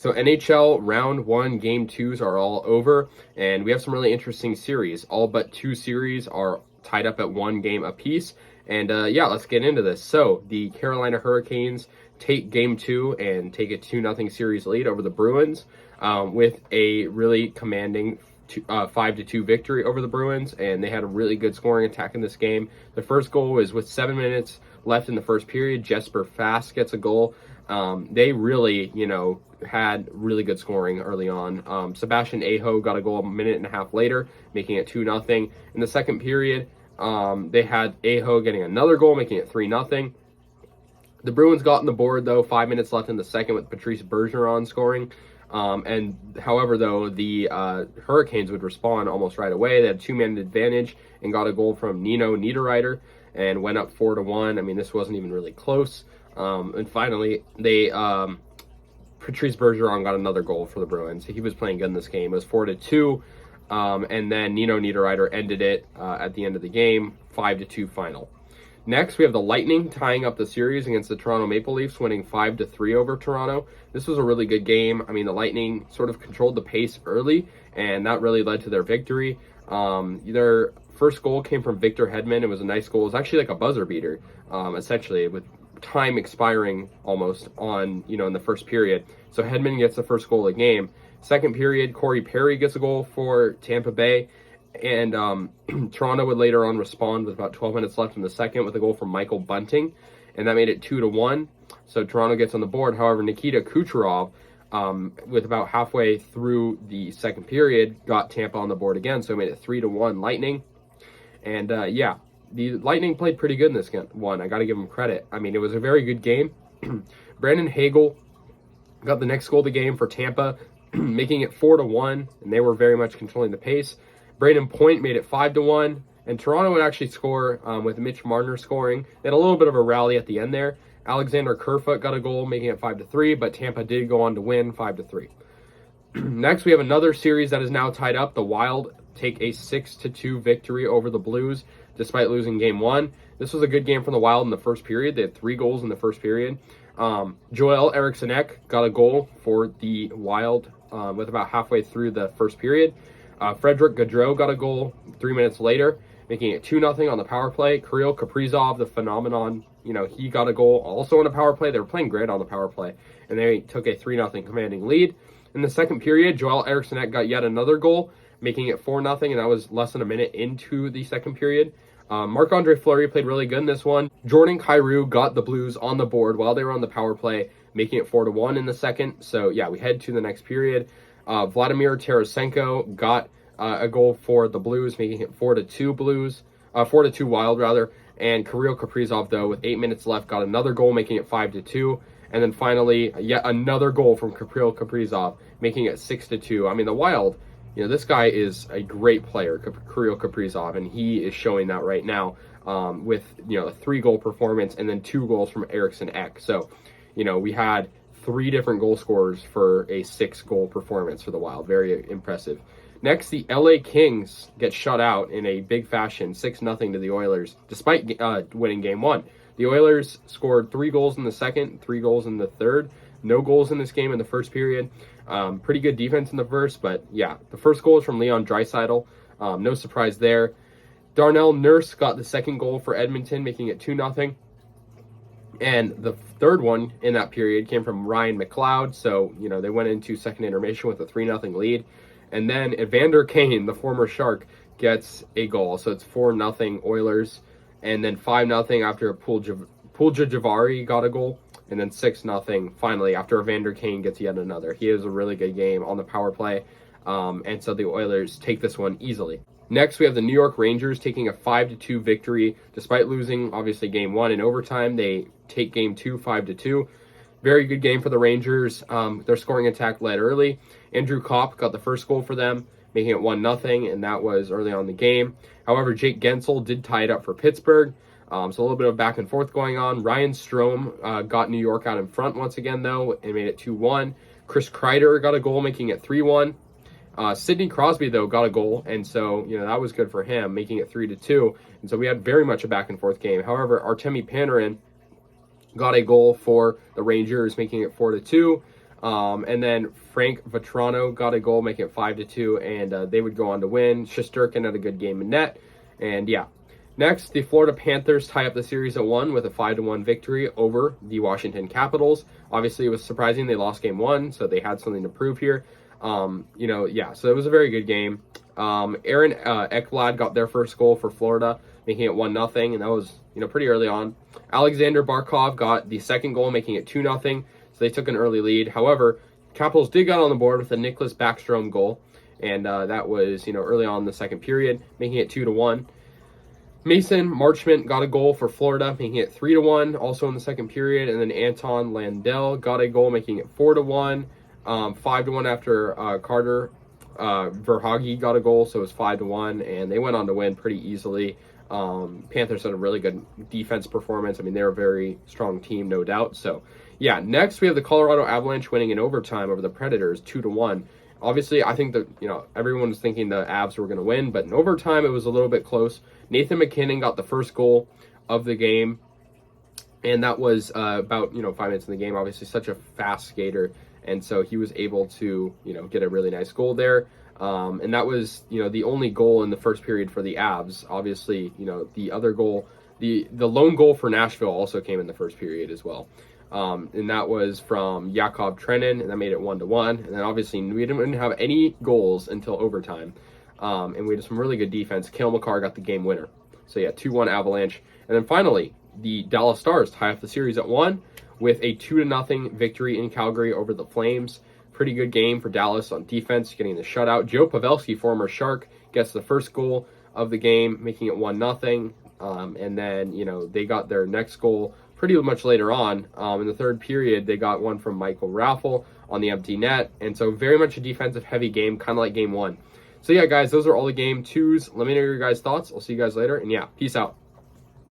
So NHL round one, game twos are all over, and we have some really interesting series. All but two series are tied up at one game apiece. And yeah, let's get into this. So the Carolina Hurricanes take game two and take a 2-0 series lead over the Bruins with a really commanding 5-2 victory over the Bruins, and they had a really good scoring attack in this game. The first goal was with 7 minutes left in the first period. Jesper Fast gets a goal. They really, had really good scoring early on. Sebastian Aho got a goal a minute and a half later, making it 2-0. In the second period, they had Aho getting another goal, making it 3-0. The Bruins got on the board, though, 5 minutes left in the second with Patrice Bergeron scoring. However, though, the Hurricanes would respond almost right away. They had a 2-man advantage and got a goal from Nino Niederreiter and went up 4-1. I mean, this wasn't even really close. And finally, Patrice Bergeron got another goal for the Bruins. He was playing good in this game. It was 4-2. And then Nino Niederreiter ended it at the end of the game, 5-2 final. Next, we have the Lightning tying up the series against the Toronto Maple Leafs, winning 5-3 over Toronto. This was a really good game. I mean, the Lightning sort of controlled the pace early, and that really led to their victory. Their first goal came from Victor Hedman. It was a nice goal. It was actually like a buzzer beater, essentially, with time expiring almost on, in the first period. So Hedman gets the first goal of the game. Second period, Corey Perry gets a goal for Tampa Bay. And Toronto would later on respond with about 12 minutes left in the second with a goal from Michael Bunting, and that made it 2-1. So Toronto gets on the board. However, Nikita Kucherov, with about halfway through the second period, got Tampa on the board again, so it made it 3-1 Lightning. And yeah, the Lightning played pretty good in this one. I got to give them credit. I mean, it was a very good game. Brandon Hagel got the next goal of the game for Tampa, making it 4-1, and they were very much controlling the pace. Braden Point made it 5-1, and Toronto would actually score with Mitch Marner scoring. They had a little bit of a rally at the end there. Alexander Kerfoot got a goal, making it 5-3, but Tampa did go on to win 5-3. Next, we have another series that is now tied up. The Wild take a 6-2 victory over the Blues, despite losing game one. This was a good game from the Wild in the first period. They had 3 goals in the first period. Joel Eriksson-Ek got a goal for the Wild with about halfway through the first period. Frederick Gaudreau got a goal 3 minutes later, making it 2-0 on the power play. Kirill Kaprizov, the phenomenon, he got a goal also on a power play. They were playing great on the power play, and they took a 3-0 commanding lead. In the second period, Joel Eriksson-Ek got yet another goal, making it 4-0, and that was less than a minute into the second period. Marc-Andre Fleury played really good in this one. Jordan Kyrou got the Blues on the board while they were on the power play, making it 4-1 in the second. So yeah, we head to the next period. Vladimir Tarasenko got a goal for the Blues, making it 4-2 Blues, 4-2 Wild rather. And Kirill Kaprizov, though, with 8 minutes left, got another goal, making it 5-2. And then finally, yet another goal from Kirill Kaprizov, making it 6-2. I mean, the Wild, this guy is a great player, Kirill Kaprizov, and he is showing that right now with, a 3-goal performance and then 2 goals from Eriksson-Ek. So, we had 3 different goal scorers for a 6-goal performance for the Wild. Very impressive. Next, the LA Kings get shut out in a big fashion, 6-0 to the Oilers, despite winning game one. The Oilers scored 3 goals in the second, 3 goals in the third. No goals in this game in the first period. Pretty good defense in the first, but yeah, the first goal is from Leon Draisaitl. No surprise there. Darnell Nurse got the second goal for Edmonton, making it 2-0. And the third one in that period came from Ryan McLeod. So, they went into second intermission with a 3-0 lead. And then Evander Kane, the former Shark, gets a goal. So it's 4-0 Oilers. And then 5-0 after Pulja Javari got a goal. And then 6-0 finally after Evander Kane gets yet another. He has a really good game on the power play. And so the Oilers take this one easily. Next, we have the New York Rangers taking a 5-2 victory. Despite losing, obviously, game one in overtime, they take game two 5-2. Very good game for the Rangers. Their scoring attack led early. Andrew Kopp got the first goal for them, making it 1-0, and that was early on in the game. However, Jake Gensel did tie it up for Pittsburgh. So a little bit of back and forth going on. Ryan Strome got New York out in front once again, though, and made it 2-1. Chris Kreider got a goal, making it 3-1. Sidney Crosby, though, got a goal, and so, that was good for him, making it 3-2. And so we had very much a back and forth game. However, Artemi Panarin got a goal for the Rangers, making it 4-2. And then Frank Vetrano got a goal, making it 5-2, and they would go on to win. Shesterkin had a good game in net, and yeah. Next, the Florida Panthers tie up the series at 1 with a 5-1 victory over the Washington Capitals. Obviously, it was surprising they lost game 1, so they had something to prove here. So it was a very good game. Aaron Ekblad got their first goal for Florida, making it 1-0, and that was, pretty early on. Alexander Barkov got the second goal, making it 2-0, so they took an early lead. However, Capitals did get on the board with a Nicholas Backstrom goal, and that was, early on in the second period, making it 2-1. Mason Marchment got a goal for Florida, making it 3-1, also in the second period, and then Anton Landell got a goal, making it 4-1, 5-1 after Carter Verhaeghe got a goal, so it was 5-1, and they went on to win pretty easily. Panthers had a really good defense performance. I mean, they're a very strong team, no doubt. So, yeah, next we have the Colorado Avalanche winning in overtime over the Predators, 2-1. Obviously, I think that, everyone was thinking the Avs were going to win, but in overtime, it was a little bit close. Nathan MacKinnon got the first goal of the game, and that was about, 5 minutes in the game. Obviously, such a fast skater, and so he was able to, get a really nice goal there. And that was, the only goal in the first period for the Avs. Obviously, the other goal, the lone goal for Nashville also came in the first period as well. And that was from Yakov Trenin, and that made it 1-1. And then obviously we didn't have any goals until overtime. And we had some really good defense. Cale Makar got the game winner. So yeah, 2-1 Avalanche. And then finally, the Dallas Stars tie up the series at 1 with a 2-0 victory in Calgary over the Flames. Pretty good game for Dallas on defense, getting the shutout. Joe Pavelski, former Shark, gets the first goal of the game, making it 1-0. And then, they got their next goal pretty much later on. In the third period, they got one from Michael Raffle on the empty net. And so very much a defensive-heavy game, kind of like game 1. So yeah, guys, those are all the game 2s. Let me know your guys' thoughts. I'll see you guys later. And yeah, peace out.